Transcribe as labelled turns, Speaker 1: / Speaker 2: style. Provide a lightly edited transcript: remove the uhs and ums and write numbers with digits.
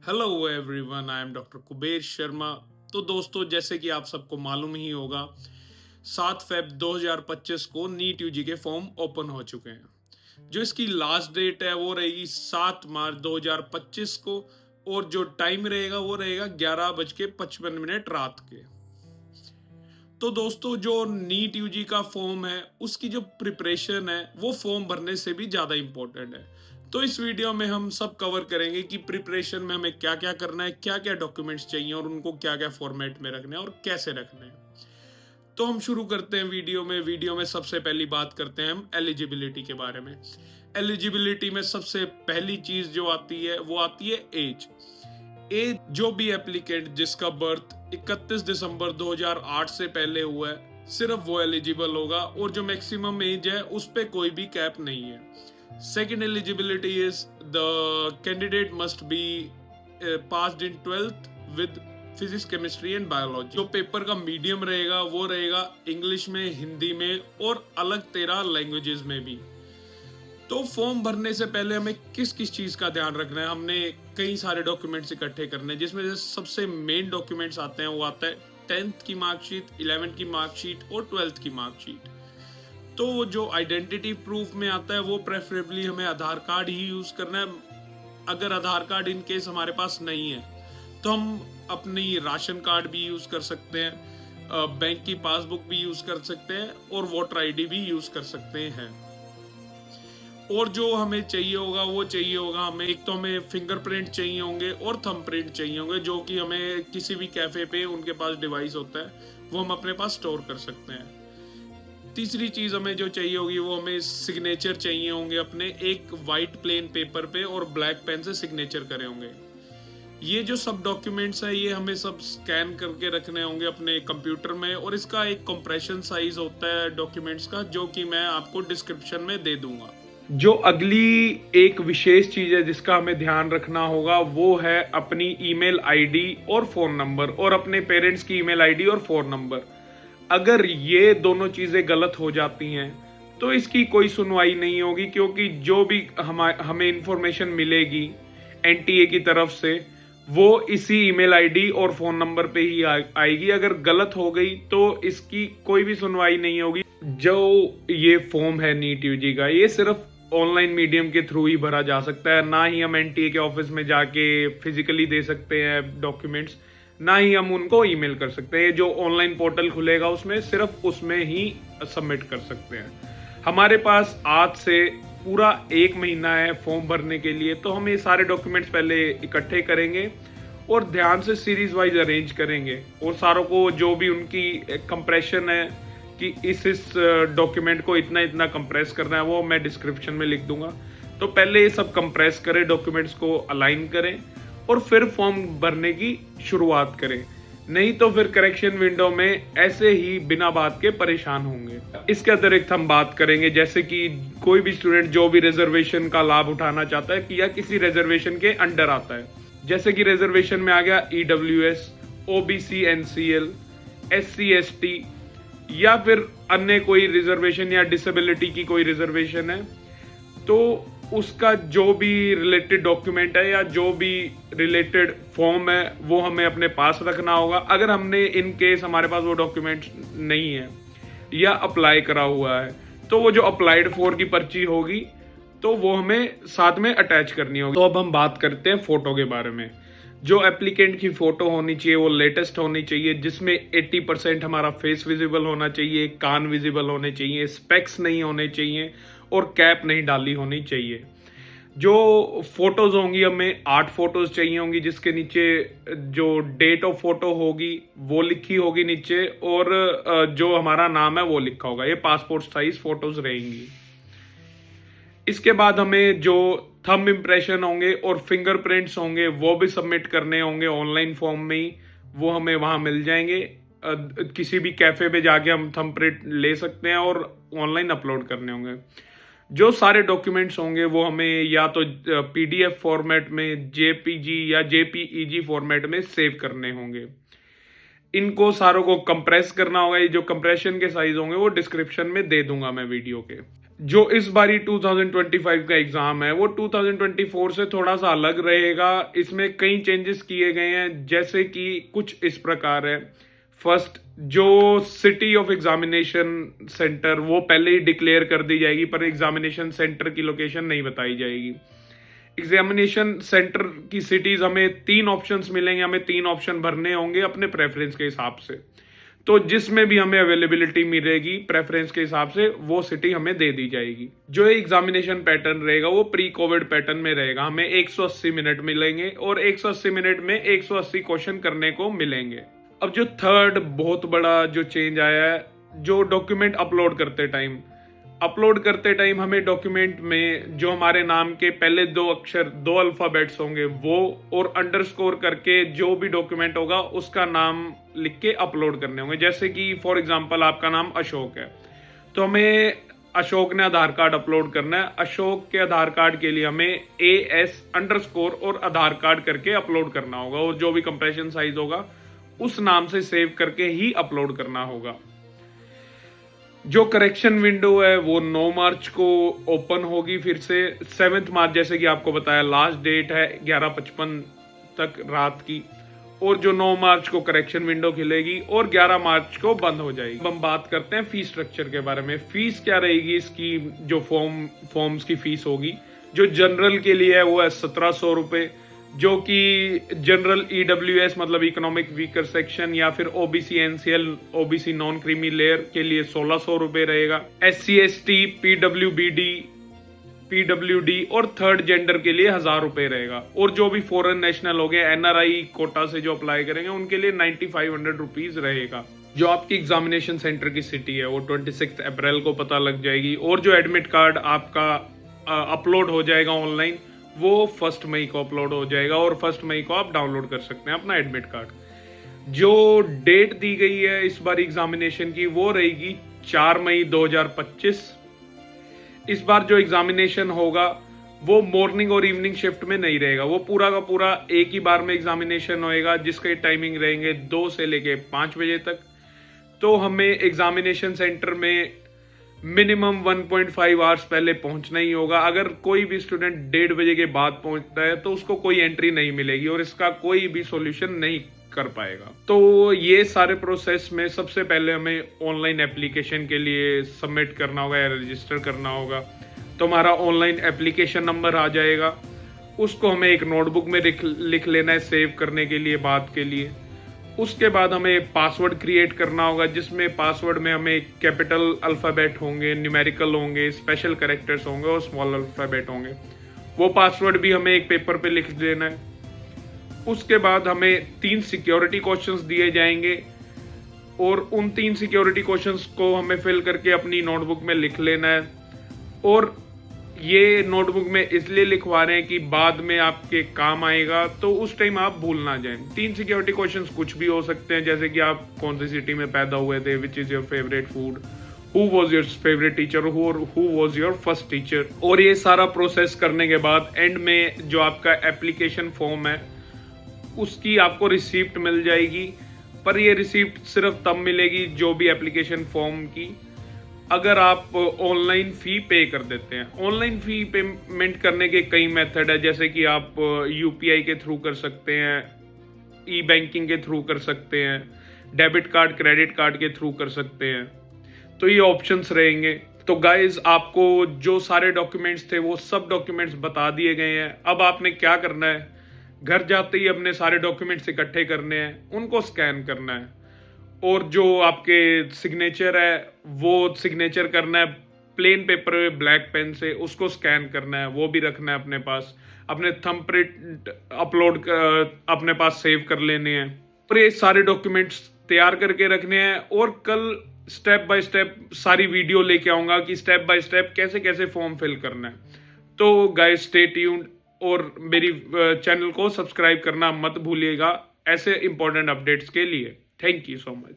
Speaker 1: Hello everyone, I am doctor Kuber Sharma. तो दोस्तों, जैसे कि आप सबको मालूम ही होगा, 7 फ़रवरी 2025 को नीट यूजी के फॉर्म ओपन हो चुके हैं। जो इसकी लास्ट डेट है वो रहेगी 7 मार्च 2025 को, और जो टाइम रहेगा वो रहेगा 11:55 रात के। तो दोस्तों, जो नीट यूजी का फॉर्म है उसकी जो प्रिपरेशन है वो फॉर्म भरने से भी ज़्यादा इम्पोर्टेंट है। तो इस वीडियो में हम सब कवर करेंगे कि प्रिपरेशन में हमें क्या क्या करना है, क्या क्या डॉक्यूमेंट्स चाहिए और उनको क्या क्या फॉर्मेट में रखना है और कैसे रखना है। तो हम शुरू करते हैं वीडियो में सबसे पहली बात करते हैं हम एलिजिबिलिटी के बारे में। एलिजिबिलिटी में सबसे पहली चीज जो आती है वो आती है एज। एज, जो भी एप्लीकेंट जिसका बर्थ 31 दिसंबर 2008 से पहले हुआ है, सिर्फ वो एलिजिबल होगा, और जो मैक्सिमम एज है उस पे कोई भी कैप नहीं है। Second eligibility is the candidate must be passed in 12th with physics, chemistry and biology. जो पेपर का मीडियम रहेगा वो रहेगा इंग्लिश में, हिंदी में और अलग 13 लैंग्वेजेस में भी। तो फॉर्म भरने से पहले हमें किस किस चीज़ का ध्यान रखना है, हमने कई सारे डॉक्यूमेंट्स इकट्ठे करने हैं, जिसमें से सबसे मेन डॉक्यूमेंट्स आते हैं वो आता है 10th की मार्कशीट, 11th की मार्कशीट और 12th की मार्कशीट। तो जो आइडेंटिटी प्रूफ में आता है वो प्रेफरेबली हमें आधार कार्ड ही यूज़ करना है। अगर आधार कार्ड इन केस हमारे पास नहीं है तो हम अपनी राशन कार्ड भी यूज़ कर सकते हैं, बैंक की पासबुक भी यूज़ कर सकते हैं और वोटर आईडी भी यूज़ कर सकते हैं। और जो हमें चाहिए होगा वो चाहिए होगा हमें, एक तो हमें फिंगरप्रिंट चाहिए होंगे और थंबप्रिंट चाहिए होंगे, जो कि हमें किसी भी कैफे पे उनके पास डिवाइस होता है वो हम अपने पास स्टोर कर सकते हैं। तीसरी चीज हमें जो चाहिए होगी वो हमें सिग्नेचर चाहिए होंगे अपने, एक वाइट प्लेन पेपर पे और ब्लैक पेन से सिग्नेचर करे होंगे। ये जो सब डॉक्यूमेंट्स है ये हमें सब स्कैन करके रखने होंगे अपने कंप्यूटर में, और इसका एक कंप्रेशन साइज होता है डॉक्यूमेंट्स का, जो कि मैं आपको डिस्क्रिप्शन में दे दूंगा। जो अगली एक विशेष चीज है जिसका हमें ध्यान रखना होगा वो है अपनी ईमेल आईडी और फोन नंबर, और अपने पेरेंट्स की ईमेल आईडी और फोन नंबर। अगर ये दोनों चीजें गलत हो जाती हैं तो इसकी कोई सुनवाई नहीं होगी, क्योंकि जो भी हमें इंफॉर्मेशन मिलेगी एनटीए की तरफ से वो इसी ईमेल आईडी और फोन नंबर पे ही आएगी। अगर गलत हो गई तो इसकी कोई भी सुनवाई नहीं होगी। जो ये फॉर्म है नीट यूजी का, ये सिर्फ ऑनलाइन मीडियम के थ्रू ही भरा जा सकता है, ना ही हम एनटीए के ऑफिस में जाके फिजिकली दे सकते हैं डॉक्यूमेंट्स, ना ही हम उनको ईमेल कर सकते हैं। जो ऑनलाइन पोर्टल खुलेगा उसमें सिर्फ उसमें ही सबमिट कर सकते हैं। हमारे पास आज से पूरा 1 महीना है फॉर्म भरने के लिए, तो हम ये सारे डॉक्यूमेंट्स पहले इकट्ठे करेंगे और ध्यान से सीरीज वाइज अरेंज करेंगे, और सारों को जो भी उनकी कंप्रेशन है कि इस डॉक्यूमेंट को इतना इतना कंप्रेस करना है वो मैं डिस्क्रिप्शन में लिख दूंगा। तो पहले ये सब कंप्रेस करें, डॉक्यूमेंट्स को अलाइन करें और फिर फॉर्म भरने की शुरुआत करें, नहीं तो फिर करेक्शन विंडो में ऐसे ही बिना बात के परेशान होंगे। इसके अतिरिक्त हम बात करेंगे जैसे कि कोई भी स्टूडेंट जो भी रिजर्वेशन का लाभ उठाना चाहता है कि या किसी रिजर्वेशन के अंडर आता है, जैसे कि रिजर्वेशन में आ गया EWS, OBC, NCL, SC, ST, या फिर अन्य कोई रिजर्वेशन या डिसेबिलिटी की कोई रिजर्वेशन है, तो उसका जो भी रिलेटेड डॉक्यूमेंट है या जो भी रिलेटेड फॉर्म है वो हमें अपने पास रखना होगा। अगर हमने इन केस हमारे पास वो डॉक्यूमेंट नहीं है या अप्लाई करा हुआ है, तो वो जो अप्लाइड फॉर की पर्ची होगी तो वो हमें साथ में अटैच करनी होगी। तो अब हम बात करते हैं फोटो के बारे में। जो एप्लीकेंट की फोटो होनी चाहिए वो लेटेस्ट होनी चाहिए, जिसमें 80% हमारा फेस विजिबल होना चाहिए, कान विजिबल होने चाहिए, स्पेक्स नहीं होने चाहिए और कैप नहीं डाली होनी चाहिए। जो फोटोज होंगी हमें 8 फोटोज चाहिए होंगी, जिसके नीचे जो डेट ऑफ फोटो होगी वो लिखी होगी नीचे, और जो हमारा नाम है वो लिखा होगा। ये पासपोर्ट साइज फोटोज रहेंगी। इसके बाद हमें जो थंब इम्प्रेशन होंगे और फिंगरप्रिंट्स होंगे वो भी सबमिट करने होंगे ऑनलाइन फॉर्म में ही, वो हमें वहां मिल जाएंगे। किसी भी कैफे पे जाके हम थंब प्रिंट ले सकते हैं और ऑनलाइन अपलोड करने होंगे। जो सारे डॉक्यूमेंट्स होंगे वो हमें या तो पीडीएफ फॉर्मेट में, जेपीजी या जेपीईजी फॉर्मेट में सेव करने होंगे। इनको सारों को कंप्रेस करना होगा। ये जो कंप्रेशन के साइज होंगे वो डिस्क्रिप्शन में दे दूंगा मैं वीडियो के। जो इस बारी 2025 का एग्जाम है वो 2024 से थोड़ा सा अलग रहेगा। इसमें कई चेंजेस किए गए हैं, जैसे कि कुछ इस प्रकार है। फर्स्ट, जो सिटी ऑफ एग्जामिनेशन सेंटर वो पहले ही डिक्लेयर कर दी जाएगी, पर एग्जामिनेशन सेंटर की लोकेशन नहीं बताई जाएगी। एग्जामिनेशन सेंटर की सिटीज हमें 3 ऑप्शंस मिलेंगे, हमें 3 ऑप्शन भरने होंगे अपने प्रेफरेंस के हिसाब से। तो जिसमें भी हमें अवेलेबिलिटी मिलेगी प्रेफरेंस के हिसाब से, वो सिटी हमें दे दी जाएगी। जो एग्जामिनेशन पैटर्न रहेगा वो प्री कोविड पैटर्न में रहेगा। हमें 180 मिनट मिलेंगे और 180 मिनट में 180 क्वेश्चन करने को मिलेंगे। अब जो थर्ड बहुत बड़ा जो चेंज आया है, जो डॉक्यूमेंट अपलोड करते टाइम हमें डॉक्यूमेंट में जो हमारे नाम के पहले 2 अक्षर 2 अल्फाबेट्स होंगे वो, और अंडरस्कोर करके जो भी डॉक्यूमेंट होगा उसका नाम लिख के अपलोड करने होंगे। जैसे कि फॉर एग्जांपल आपका नाम अशोक है, तो हमें अशोक ने आधार कार्ड अपलोड करना है। अशोक के आधार कार्ड के लिए हमें AS_ और आधार कार्ड करके अपलोड करना होगा, और जो भी कंप्रेशन साइज होगा उस नाम से सेव करके ही अपलोड करना होगा। जो करेक्शन विंडो है वो 9 मार्च को ओपन होगी फिर से। 7 मार्च जैसे कि आपको बताया लास्ट डेट है 11:55 तक रात की, और जो 9 मार्च को करेक्शन विंडो खुलेगी और 11 मार्च को बंद हो जाएगी। अब हम बात करते हैं फीस स्ट्रक्चर के बारे में। फीस क्या रहेगी इसकी, जो फॉर्म्स की फीस होगी, जो जनरल के लिए है वो है 1700 रुपए, जो कि जनरल EWS मतलब इकोनॉमिक वीकर सेक्शन या फिर OBC NCL OBC non creamy layer के लिए 1600 रुपए रहेगा। SC ST PWD और थर्ड जेंडर के लिए 1000 रुपए रहेगा, और जो भी फॉरेन नेशनल हो गए NRI कोटा से जो अप्लाई करेंगे उनके लिए 9500 रुपीज रहेगा। जो आपकी एग्जामिनेशन सेंटर की सिटी है वो 26 अप्रैल को पता लग जाएगी, और जो एडमिट कार्ड आपका अपलोड हो जाएगा ऑनलाइन वो 1 मई को अपलोड हो जाएगा, और 1 मई को आप डाउनलोड कर सकते हैं अपना एडमिट कार्ड। जो डेट दी गई है इस बार एग्जामिनेशन की वो रहेगी 4 मई 2025। इस बार जो एग्जामिनेशन होगा वो मॉर्निंग और इवनिंग शिफ्ट में नहीं रहेगा, वो पूरा का पूरा एक ही बार में एग्जामिनेशन होएगा, जिसके टाइमिंग रहेंगे 2 से लेके 5 बजे तक। तो हमें एग्जामिनेशन सेंटर में मिनिमम 1.5 आवर्स पहले पहुंचना ही होगा। अगर कोई भी स्टूडेंट 1:30 बजे के बाद पहुंचता है तो उसको कोई एंट्री नहीं मिलेगी और इसका कोई भी सॉल्यूशन नहीं कर पाएगा। तो ये सारे प्रोसेस में सबसे पहले हमें ऑनलाइन एप्लीकेशन के लिए सबमिट करना होगा या रजिस्टर करना होगा। तो हमारा ऑनलाइन एप्लीकेशन नंबर आ जाएगा, उसको हमें एक नोटबुक में लिख लेना है सेव करने के लिए, बात के लिए। उसके बाद हमें पासवर्ड क्रिएट करना होगा, जिसमें पासवर्ड में हमें कैपिटल अल्फ़ाबेट होंगे, न्यूमेरिकल होंगे, स्पेशल कैरेक्टर्स होंगे और स्मॉल अल्फ़ाबेट होंगे। वो पासवर्ड भी हमें एक पेपर पे लिख देना है। उसके बाद हमें 3 सिक्योरिटी क्वेश्चंस दिए जाएंगे, और उन 3 सिक्योरिटी क्वेश्चंस को हमें फिल करके अपनी नोटबुक में लिख लेना है। और ये नोटबुक में इसलिए लिखवा रहे हैं कि बाद में आपके काम आएगा, तो उस टाइम आप भूल ना जाएं। 3 सिक्योरिटी क्वेश्चंस कुछ भी हो सकते हैं, जैसे कि आप कौन सी सिटी में पैदा हुए थे, which is your favourite food, who was your favourite teacher, who was your first teacher. और ये सारा प्रोसेस करने के बाद एंड में जो आपका एप्लीकेशन फॉर्म है उसकी आपको रिसिप्ट मिल जाएगी। पर ये रिसिप्ट सिर्फ तब मिलेगी जो भी एप्लीकेशन फॉर्म की, अगर आप ऑनलाइन फी पे कर देते हैं। ऑनलाइन फी पेमेंट करने के कई मेथड है, जैसे कि आप UPI के थ्रू कर सकते हैं, ई-बैंकिंग के थ्रू कर सकते हैं, डेबिट कार्ड क्रेडिट कार्ड के थ्रू कर सकते हैं। तो ये ऑप्शंस रहेंगे। तो गाइज आपको जो सारे डॉक्यूमेंट्स थे वो सब डॉक्यूमेंट्स बता दिए गए हैं। अब आपने क्या करना है, घर जाते ही अपने सारे डॉक्यूमेंट्स इकट्ठे करने हैं, उनको स्कैन करना है, और जो आपके सिग्नेचर है वो सिग्नेचर करना है प्लेन पेपर में ब्लैक पेन से, उसको स्कैन करना है, वो भी रखना है अपने पास। अपने थंब प्रिंट अपलोड अपने पास सेव कर लेने हैं, और ये सारे डॉक्यूमेंट्स तैयार करके रखने हैं। और कल स्टेप बाय स्टेप सारी वीडियो लेके आऊंगा कि स्टेप बाय स्टेप कैसे कैसे फॉर्म फिल करना है। तो गाइस स्टे ट्यून्ड, और मेरी चैनल को सब्सक्राइब करना मत भूलिएगा ऐसे इंपॉर्टेंट अपडेट्स के लिए। Thank you so much.